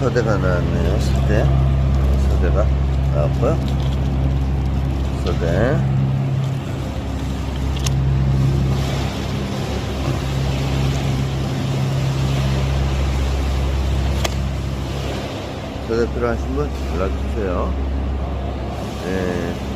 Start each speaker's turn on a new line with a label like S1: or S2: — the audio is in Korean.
S1: 서대가 나왔네요. 서대가 나왔고요. 서대 필요하신 분 연락주세요. 네.